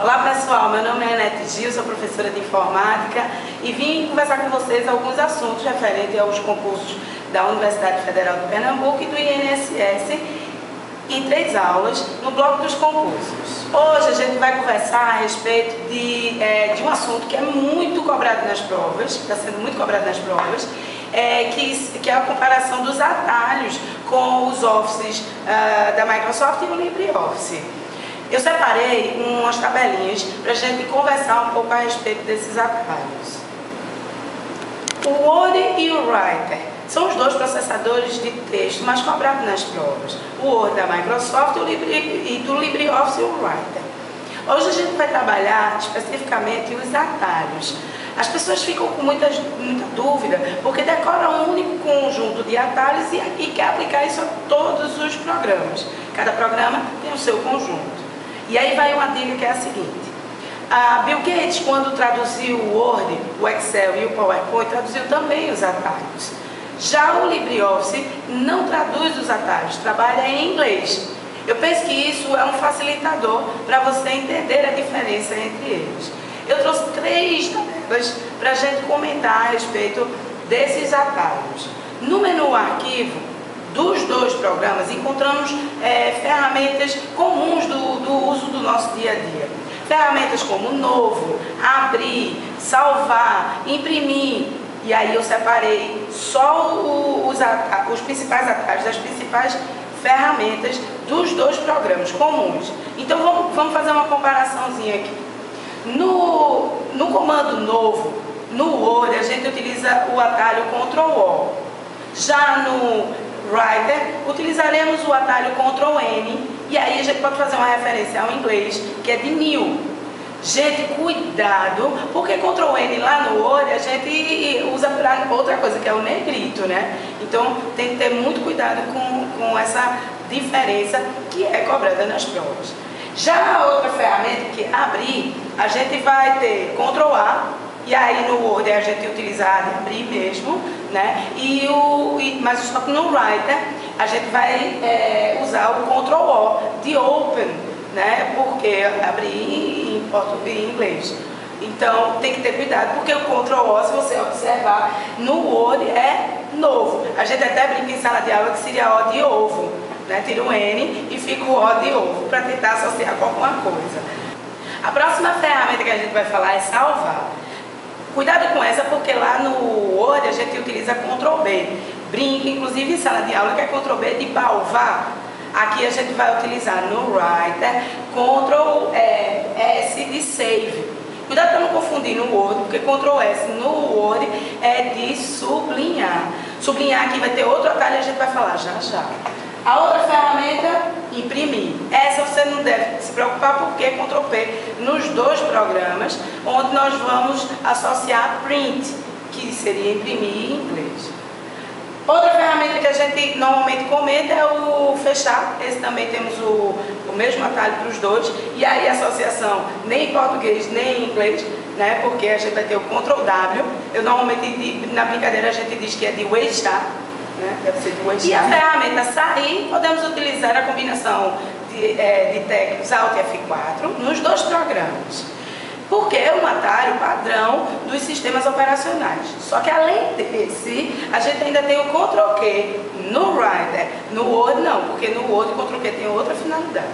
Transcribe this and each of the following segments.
Olá pessoal, meu nome é Anete Gil, sou professora de informática e vim conversar com vocês alguns assuntos referentes aos concursos da Universidade Federal de Pernambuco e do INSS em 3 aulas no bloco dos concursos. Hoje a gente vai conversar a respeito de um assunto que é muito cobrado nas provas, está sendo muito cobrado nas provas, que é a comparação dos atalhos com os offices da Microsoft e o LibreOffice. Eu separei umas tabelinhas para a gente conversar um pouco a respeito desses atalhos. O Word e o Writer são os 2 processadores de texto mais cobrados nas provas. O Word da Microsoft e do LibreOffice e o Writer. Hoje a gente vai trabalhar especificamente os atalhos. As pessoas ficam com muita dúvida porque decoram um único conjunto de atalhos e quer aplicar isso a todos os programas. Cada programa tem o seu conjunto. E aí vai uma dica que é a seguinte: a Bill Gates, quando traduziu o Word, o Excel e o PowerPoint, traduziu também os atalhos. Já o LibreOffice não traduz os atalhos, trabalha em inglês. Eu penso que isso é um facilitador para você entender a diferença entre eles. Eu trouxe 3 tabelas para a gente comentar a respeito desses atalhos. No menu Arquivo dos 2 programas encontramos ferramentas comuns do uso do nosso dia a dia. Ferramentas como Novo, Abrir, Salvar, Imprimir. E aí eu separei só os principais atalhos, das principais ferramentas dos 2 programas comuns. Então vamos fazer uma comparaçãozinha aqui. No comando Novo, no Word, a gente utiliza o atalho Ctrl+O. Já no Writer, utilizaremos o atalho Ctrl+N, e aí a gente pode fazer uma referência ao inglês, que é de New. Gente, cuidado, porque Ctrl+N lá no Word a gente usa para outra coisa, que é o negrito, né? Então tem que ter muito cuidado com essa diferença que é cobrada nas provas. Já a outra ferramenta, que é Abrir, a gente vai ter Ctrl+A, e aí no Word a gente utilizar de abrir mesmo, né? Mas só que no Writer a gente vai usar o Ctrl+O de Open, né? Porque abrir em inglês. Então tem que ter cuidado, porque o Ctrl+O, se você observar, no Word é novo. A gente até brinca em sala de aula que seria O de ovo, né? Tira o N e fica o O de ovo, para tentar associar com alguma coisa. A próxima ferramenta que a gente vai falar é Salvar. Cuidado com essa, porque lá no Word a gente utiliza Ctrl+B. Brinca, inclusive em sala de aula, que é Ctrl+B de salvar. Aqui a gente vai utilizar no Writer Ctrl+S de Save. Cuidado para não confundir no Word, porque Ctrl+S no Word é de sublinhar. Sublinhar aqui vai ter outro atalho e a gente vai falar já. A outra ferramenta, Imprimir. Essa você não deve se preocupar, porque é Ctrl+P nos 2 programas, onde nós vamos associar Print, que seria imprimir em inglês. Outra ferramenta que a gente normalmente comenta é o Fechar. Esse também temos o mesmo atalho para os 2, e aí a associação nem em português nem em inglês, né? Porque a gente vai ter o Ctrl+W. Eu normalmente, na brincadeira, a gente diz que é de Wastar. Né? Deve ser de e a ferramenta Sair, podemos utilizar a combinação de teclas Alt F4 nos 2 programas, porque é um atalho padrão dos sistemas operacionais. Só que além desse, a gente ainda tem o Ctrl+Q no Writer. No Word não, porque no Word o Ctrl+Q tem outra finalidade.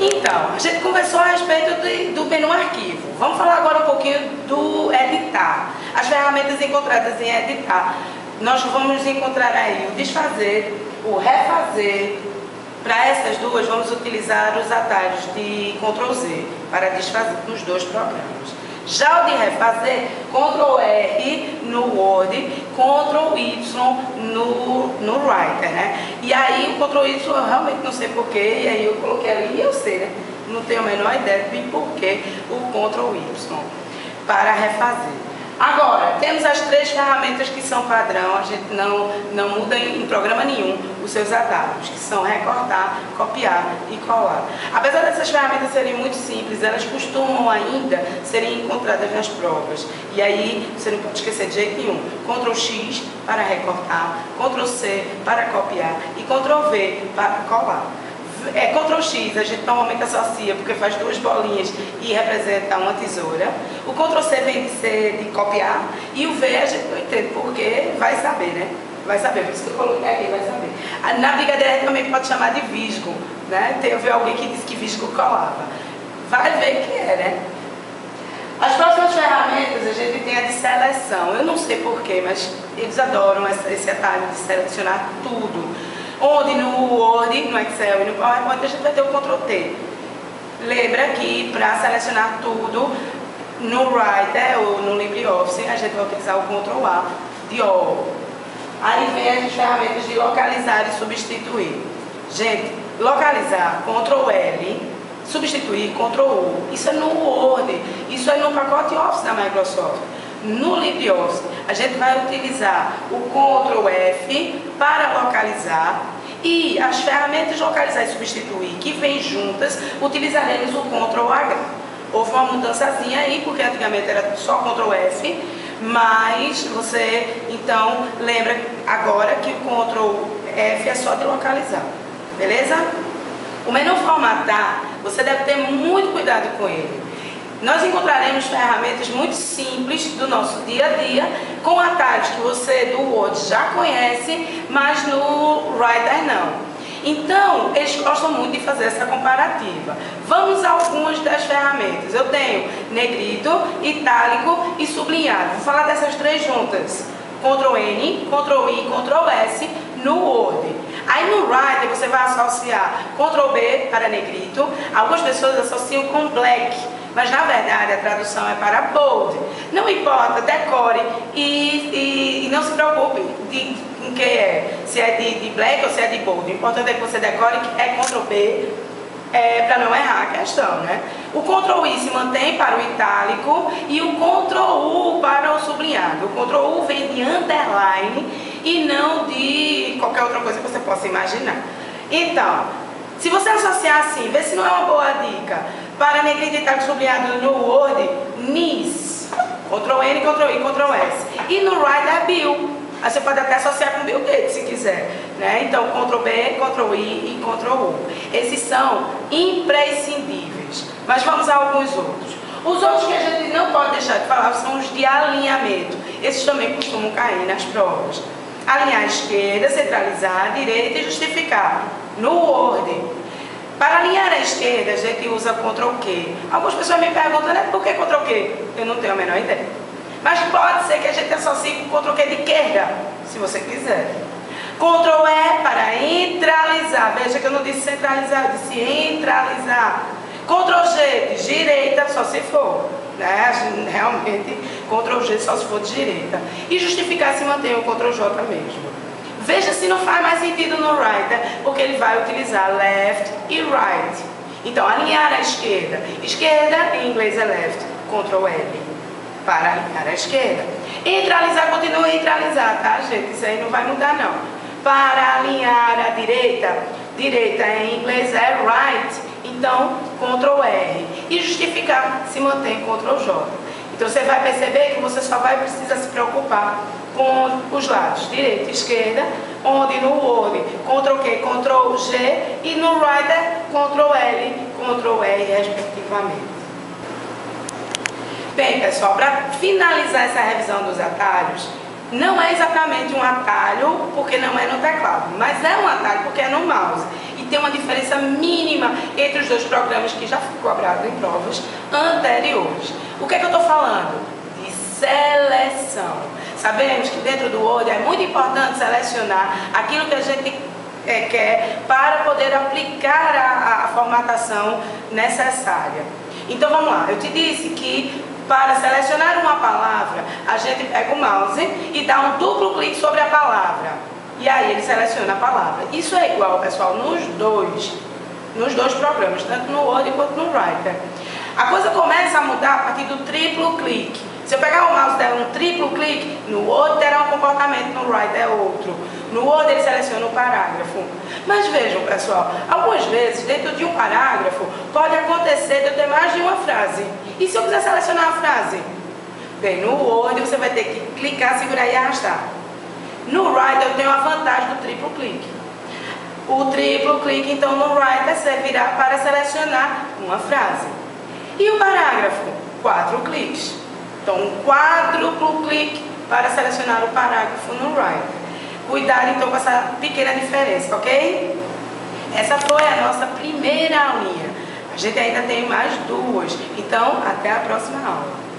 Então, a gente conversou a respeito do menu Arquivo. Vamos falar agora um pouquinho do Editar. As ferramentas encontradas em Editar. Nós vamos encontrar aí o Desfazer, o Refazer. Para essas 2, vamos utilizar os atalhos de Ctrl+Z para desfazer nos 2 programas. Já o de Refazer, Ctrl+R no Word, Ctrl+Y no Writer, né? E aí o Ctrl+Y eu realmente não sei porquê, e aí eu coloquei ali e eu sei, né? Não tenho a menor ideia de porquê o Ctrl+Y para refazer. Agora, temos as 3 ferramentas que são padrão, a gente não muda em programa nenhum os seus atalhos, que são recortar, copiar e colar. Apesar dessas ferramentas serem muito simples, elas costumam ainda serem encontradas nas provas. E aí, você não pode esquecer de jeito nenhum. Ctrl+X para recortar, Ctrl+C para copiar e Ctrl+V para colar. Ctrl X a gente normalmente associa porque faz duas bolinhas e representa uma tesoura. O Ctrl C vem de ser de copiar e o V a gente não entende porque vai saber, né? Vai saber, por isso que eu coloquei aqui, vai saber. Na brincadeira a gente também pode chamar de visgo, né? Eu vi alguém que disse que visgo colava. Vai ver que é, né? As próximas ferramentas a gente tem a de seleção. Eu não sei porquê, mas eles adoram esse atalho de selecionar tudo. Onde no Word, no Excel e no PowerPoint a gente vai ter o Ctrl T. Lembra que para selecionar tudo no Writer ou no LibreOffice a gente vai utilizar o Ctrl A de All. Aí vem as ferramentas de localizar e substituir. Gente, localizar, Ctrl L, substituir, Ctrl U. Isso é no Word, isso é no pacote Office da Microsoft. No LibreOffice, a gente vai utilizar o Ctrl F para localizar e as ferramentas de localizar e substituir que vêm juntas, utilizaremos o Ctrl H. Houve uma mudançazinha aí, porque antigamente era só Ctrl F, mas você então lembra agora que o Ctrl F é só de localizar, beleza? O menu formatar, você deve ter muito cuidado com ele. Nós encontraremos ferramentas muito simples do nosso dia a dia, com atalhos que você do Word já conhece, mas no Writer não. Então, eles gostam muito de fazer essa comparativa. Vamos a algumas das ferramentas. Eu tenho negrito, itálico e sublinhado. Vou falar dessas três juntas. Ctrl N, Ctrl I, Ctrl S no Word. Aí no Writer você vai associar Ctrl B para negrito. Algumas pessoas associam com black, mas na verdade a tradução é para bold. Não importa, decore e não se preocupe em que é, se é de black ou se é de bold. O importante é que você decore que é Ctrl B, para não errar a questão, né? O Ctrl I se mantém para o itálico e o Ctrl U para o sublinhado. O Ctrl U vem de underline e não de qualquer outra coisa que você possa imaginar. Então, se você associar assim, vê se não é uma boa dica. Para negrito e itálico sublinhado no Word, NIS. Ctrl N, Ctrl I, Ctrl S. E no Writer é Bill. Aí você pode até associar com Bill Gates se quiser, né? Então, Ctrl B, Ctrl I e Ctrl U. Esses são imprescindíveis. Mas vamos a alguns outros. Os outros que a gente não pode deixar de falar são os de alinhamento. Esses também costumam cair nas provas. Alinhar à esquerda, centralizar, direita e justificar. No Word. Para alinhar à esquerda, a gente usa Ctrl Q. Algumas pessoas me perguntam, né, por que Ctrl Q? Eu não tenho a menor ideia. Mas pode ser que a gente associe com Ctrl Q de esquerda, se você quiser. Ctrl E para entralizar. Veja que eu não disse centralizar, eu disse entralizar. Ctrl G de direita, só se for. Né? Realmente, Ctrl G só se for de direita. E justificar se mantém o Ctrl J mesmo. Veja se não faz mais sentido no Writer, porque ele vai utilizar left e right. Então, alinhar à esquerda. Esquerda, em inglês é left. Ctrl L. Para alinhar à esquerda. Entralizar, continua a entralizar, tá, gente? Isso aí não vai mudar, não. Para alinhar à direita. Direita, em inglês é right. Então, Ctrl R. E justificar se mantém Ctrl J. Então, você vai perceber que você só vai precisar se preocupar com os lados, direita e esquerda, onde no Word, Ctrl Q, Ctrl G e no Writer, Ctrl L, Ctrl R, respectivamente. Bem, pessoal, para finalizar essa revisão dos atalhos, não é exatamente um atalho porque não é no teclado, mas é um atalho porque é no mouse. E tem uma diferença mínima entre os dois programas que já foi cobrado em provas anteriores. O que é que eu estou falando? De seleção. Sabemos que dentro do Word é muito importante selecionar aquilo que a gente quer para poder aplicar a formatação necessária. Então vamos lá, eu te disse que para selecionar uma palavra, a gente pega o mouse e dá um duplo clique sobre a palavra. E aí ele seleciona a palavra. Isso é igual, pessoal, nos dois programas, tanto no Word quanto no Writer. A coisa começa a mudar a partir do triplo clique. Se eu pegar o mouse e der um triplo clique, no Word terá um comportamento, no Writer é outro. No Word ele seleciona o parágrafo. Mas vejam, pessoal, algumas vezes dentro de um parágrafo pode acontecer de eu ter mais de uma frase. E se eu quiser selecionar a frase? Bem, no Word você vai ter que clicar, segurar e arrastar. No Writer eu tenho a vantagem do triplo clique. O triplo clique, então, no Writer servirá para selecionar uma frase. E o parágrafo? 4 cliques. Então, um quádruplo clique para selecionar o parágrafo no Writer. Cuidado, então, com essa pequena diferença, ok? Essa foi a nossa primeira aulinha. A gente ainda tem mais 2. Então, até a próxima aula.